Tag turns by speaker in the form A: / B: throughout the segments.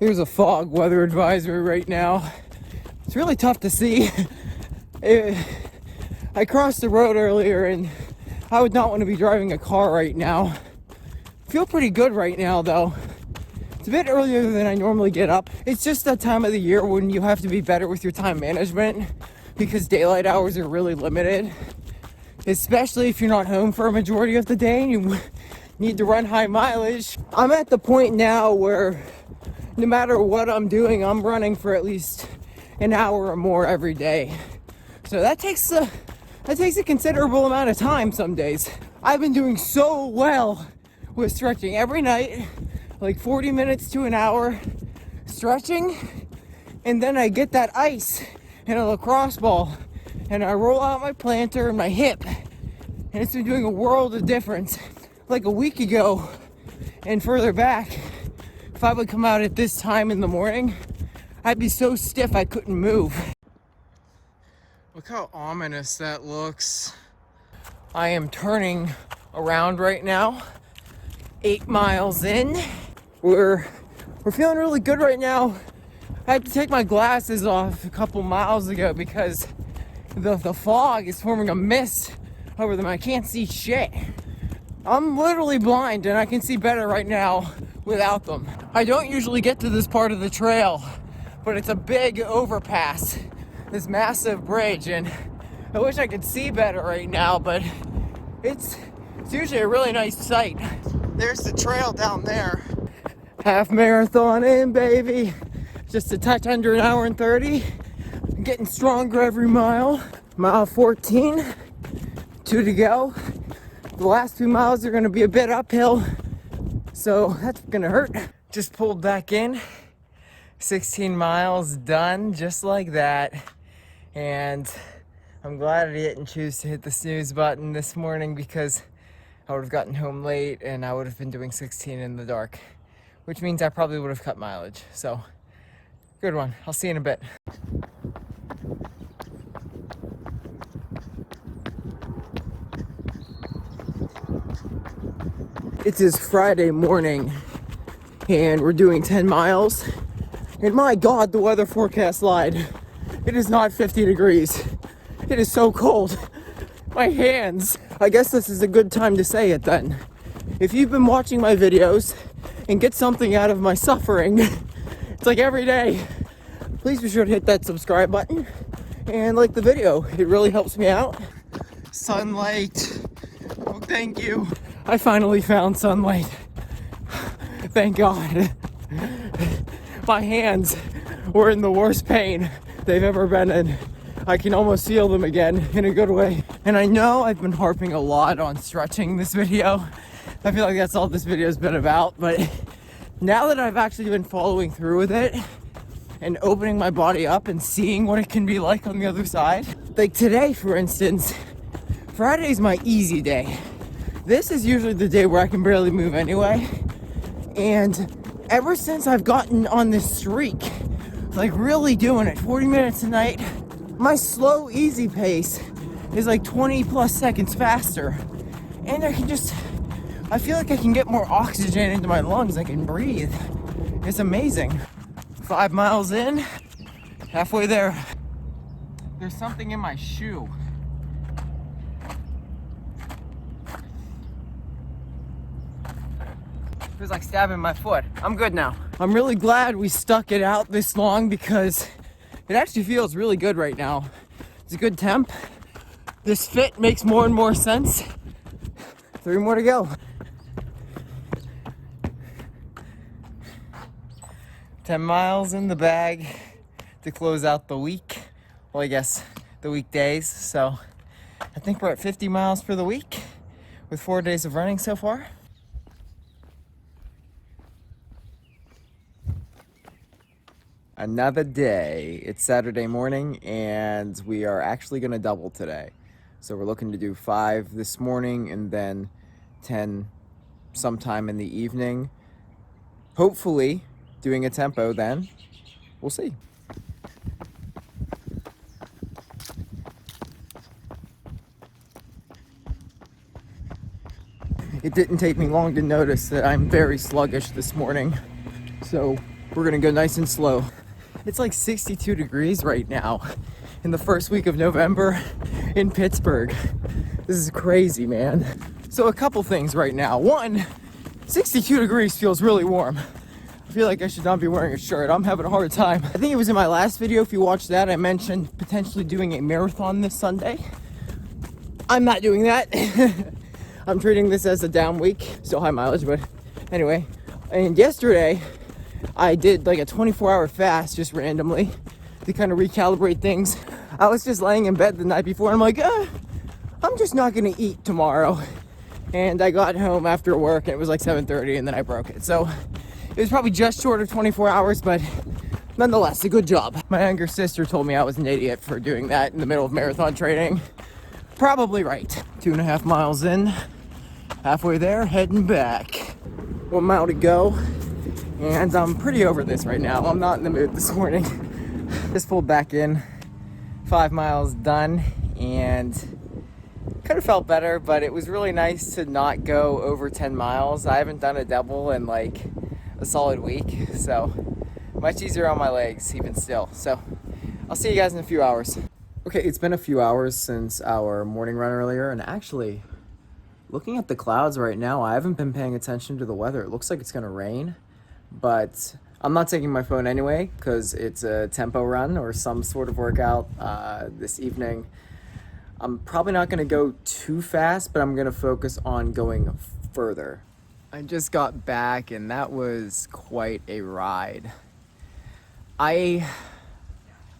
A: There's a fog weather advisory right now. It's really tough to see. I crossed the road earlier and I would not want to be driving a car right now. Feel pretty good right now though. It's a bit earlier than I normally get up. It's just that time of the year when you have to be better with your time management because daylight hours are really limited. Especially if you're not home for a majority of the day and you need to run high mileage. I'm at the point now where no matter what I'm doing, I'm running for at least an hour or more every day. So that takes a considerable amount of time some days. I've been doing so well with stretching every night, like 40 minutes to an hour stretching, and then I get that ice and a lacrosse ball and I roll out my plantar and my hip, and it's been doing a world of difference. Like a week ago and further back, if I would come out at this time in the morning, I'd be so stiff I couldn't move. Look how ominous that looks. I am turning around right now, 8 miles in. We're feeling really good right now. I had to take my glasses off a couple miles ago because the fog is forming a mist over them. I can't see shit. I'm literally blind and I can see better right now without them. I don't usually get to this part of the trail, but it's a big overpass, this massive bridge, and I wish I could see better right now, but it's usually a really nice sight. There's the trail down there. Half marathon in, baby. Just a touch under an hour and 30. I'm getting stronger every mile. Mile 14, 2 to go. The last 2 miles are gonna be a bit uphill, so that's gonna hurt. Just pulled back in. 16 miles done, just like that. And I'm glad I didn't choose to hit the snooze button this morning because I would have gotten home late and I would have been doing 16 in the dark, which means I probably would have cut mileage. So, good one. I'll see you in a bit. It is Friday morning and we're doing 10 miles. And my God, the weather forecast lied. It is not 50 degrees. It is so cold. My hands. I guess this is a good time to say it then. If you've been watching my videos and get something out of my suffering, it's like every day, please be sure to hit that subscribe button and like the video. It really helps me out. Sunlight. Oh, thank you. I finally found sunlight. Thank God. My hands were in the worst pain they've ever been in. I can almost feel them again in a good way. And I know I've been harping a lot on stretching this video. I feel like that's all this video's been about, but now that I've actually been following through with it and opening my body up and seeing what it can be like on the other side. Like today, for instance, Friday's my easy day. This is usually the day where I can barely move anyway. And ever since I've gotten on this streak, like really doing it, 40 minutes a night, my slow, easy pace is like 20 plus seconds faster. And I feel like I can get more oxygen into my lungs. I can breathe. It's amazing. 5 miles in, halfway there. There's something in my shoe. It was like stabbing my foot. I'm good now. I'm really glad we stuck it out this long because it actually feels really good right now. It's a good temp. This fit makes more and more sense. 3 more to go. 10 miles in the bag to close out the week. Well, I guess the weekdays. So I think we're at 50 miles for the week with 4 days of running so far. Another day. It's Saturday morning and we are actually going to double today. So we're looking to do 5 this morning and then 10 sometime in the evening. Hopefully doing a tempo then. We'll see. It didn't take me long to notice that I'm very sluggish this morning. So We're gonna go nice and slow. It's like 62 degrees right now in the first week of November in Pittsburgh. This is crazy, man. So a couple things right now. One, 62 degrees feels really warm. I feel like I should not be wearing a shirt. I'm having a hard time. I think it was in my last video, if you watched that, I mentioned potentially doing a marathon this Sunday. I'm not doing that. I'm treating this as a down week. Still high mileage, but anyway. And yesterday, I did like a 24-hour fast just randomly to kind of recalibrate things. I was just laying in bed the night before and I'm like, I'm just not gonna eat tomorrow. And I got home after work and it was like 7:30 and then I broke it. So it was probably just short of 24 hours, but nonetheless, a good job. My younger sister told me I was an idiot for doing that in the middle of marathon training. Probably right. 2.5 miles in, halfway there, heading back. 1 mile to go, and I'm pretty over this right now. I'm not in the mood this morning. Just pulled back in, 5 miles done, and could have felt better, but it was really nice to not go over 10 miles. I haven't done a double in like a solid week, so much easier on my legs even still. So I'll see you guys in a few hours. Okay, it's been a few hours since our morning run earlier, and actually looking at the clouds right now, I haven't been paying attention to the weather. It looks like it's gonna rain, but I'm not taking my phone anyway because it's a tempo run or some sort of workout this evening. I'm probably not gonna go too fast, but I'm gonna focus on going further. I just got back and that was quite a ride. I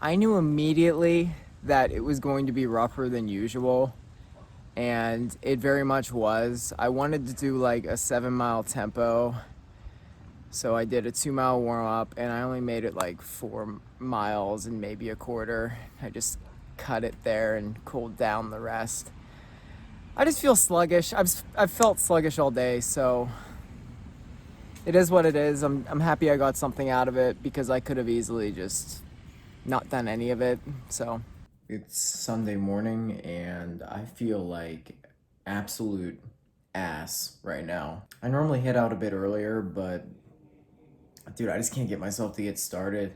A: knew immediately that it was going to be rougher than usual, and it very much was. I wanted to do like a 7-mile tempo, so I did a 2-mile warm-up and I only made it like 4 miles and maybe a quarter. I just cut it there and cooled down the rest. I just feel sluggish. I've felt sluggish all day, so it is what it is. I'm happy I got something out of it because I could have easily just not done any of it. So it's Sunday morning and I feel like absolute ass right now. I normally head out a bit earlier, but dude, I just can't get myself to get started.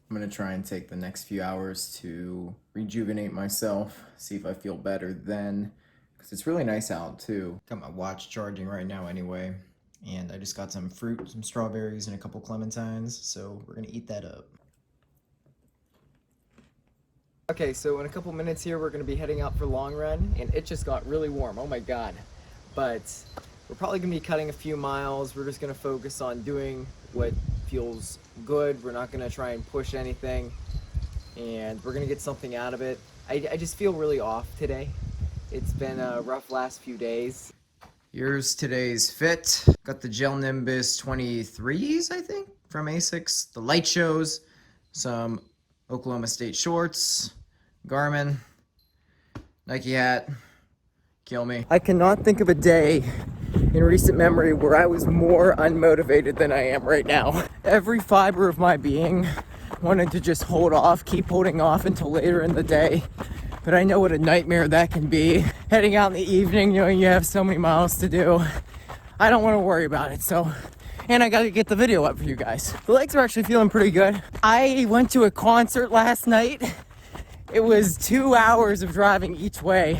A: I'm gonna try and take the next few hours to rejuvenate myself, see if I feel better then, because it's really nice out too. Got my watch charging right now anyway, and I just got some fruit, some strawberries, and a couple clementines, so we're gonna eat that up. Okay, so in a couple minutes here, we're gonna be heading out for long run, and it just got really warm, oh my God. But we're probably gonna be cutting a few miles. We're just gonna focus on doing what feels good. We're not gonna try and push anything, and we're gonna get something out of it. I just feel really off today. It's been a rough last few days. Here's today's fit. Got the Gel Nimbus 23s, I think, from Asics. The light shows, some Oklahoma State shorts, Garmin, Nike hat, kill me. I cannot think of a day in recent memory where I was more unmotivated than I am right now. Every fiber of my being wanted to just hold off, keep holding off until later in the day. But I know what a nightmare that can be. Heading out in the evening, knowing you have so many miles to do. I don't want to worry about it, so. And I gotta get the video up for you guys. The legs are actually feeling pretty good. I went to a concert last night. It was 2 hours of driving each way.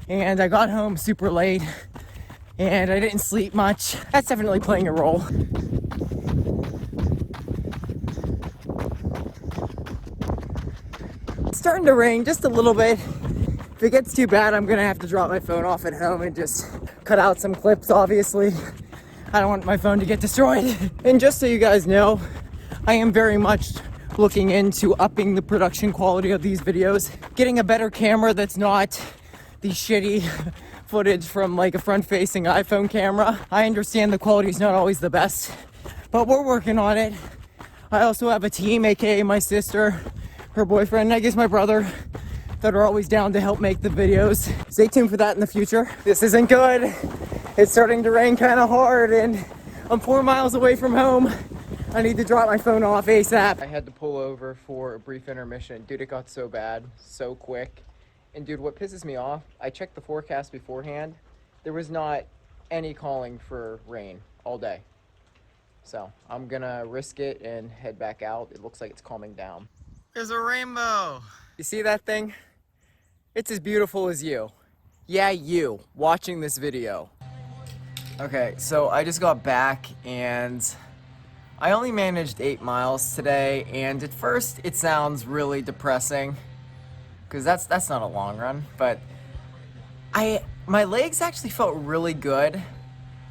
A: And I got home super late. And I didn't sleep much. That's definitely playing a role. It's starting to rain just a little bit. If it gets too bad, I'm gonna have to drop my phone off at home and just cut out some clips, obviously. I don't want my phone to get destroyed. And just so you guys know, I am very much looking into upping the production quality of these videos. Getting a better camera that's not the shitty footage from like a front-facing iPhone camera. I understand the quality is not always the best, but we're working on it. I also have a team, aka my sister, her boyfriend, and I guess my brother, that are always down to help make the videos. Stay tuned for that in the future. This isn't good. It's starting to rain kind of hard and I'm 4 miles away from home. I need to drop my phone off ASAP. I had to pull over for a brief intermission. Dude, it got so bad, so quick. And dude, what pisses me off, I checked the forecast beforehand. There was not any calling for rain all day. So I'm gonna risk it and head back out. It looks like it's calming down. There's a rainbow. You see that thing? It's as beautiful as you. Yeah, you watching this video. Okay, so I just got back and I only managed 8 miles today, and at first it sounds really depressing because that's not a long run, but my legs actually felt really good.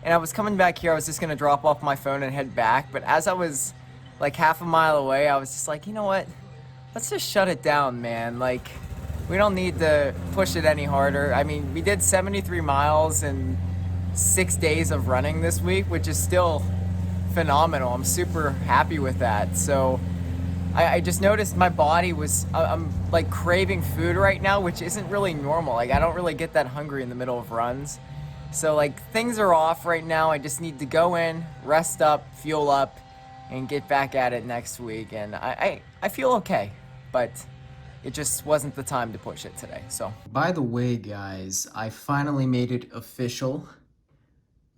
A: And I was coming back here, I was just gonna drop off my phone and head back, but as I was like half a mile away, I was just like, you know what? Let's just shut it down, man. Like, we don't need to push it any harder. I mean, we did 73 miles in 6 days of running this week, which is still phenomenal. I'm super happy with that. So I just noticed my body was, I'm like craving food right now, which isn't really normal. Like, I don't really get that hungry in the middle of runs. So like, things are off right now. I just need to go in, rest up, fuel up, and get back at it next week. And I feel okay, but it just wasn't the time to push it today. So, by the way, guys, I finally made it official.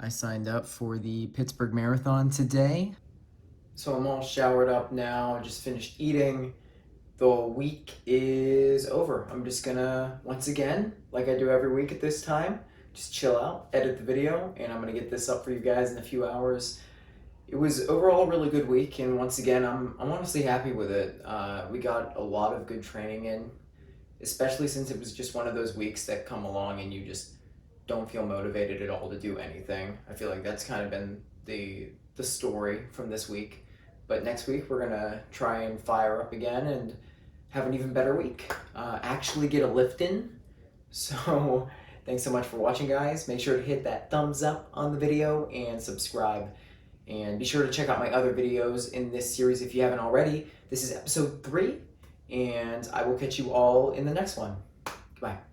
A: I signed up for the Pittsburgh Marathon today. So I'm all showered up now, just finished eating. The week is over. I'm just gonna, once again, like I do every week at this time, just chill out, edit the video, and I'm gonna get this up for you guys in a few hours. It was overall a really good week, and once again, I'm honestly happy with it. We got a lot of good training in, especially since it was just one of those weeks that come along and you just don't feel motivated at all to do anything. I feel like that's kind of been the story from this week. But next week, we're gonna try and fire up again and have an even better week. Actually get a lift in. So thanks so much for watching, guys. Make sure to hit that thumbs up on the video and subscribe. And be sure to check out my other videos in this series if you haven't already. This is episode 3, and I will catch you all in the next one. Goodbye.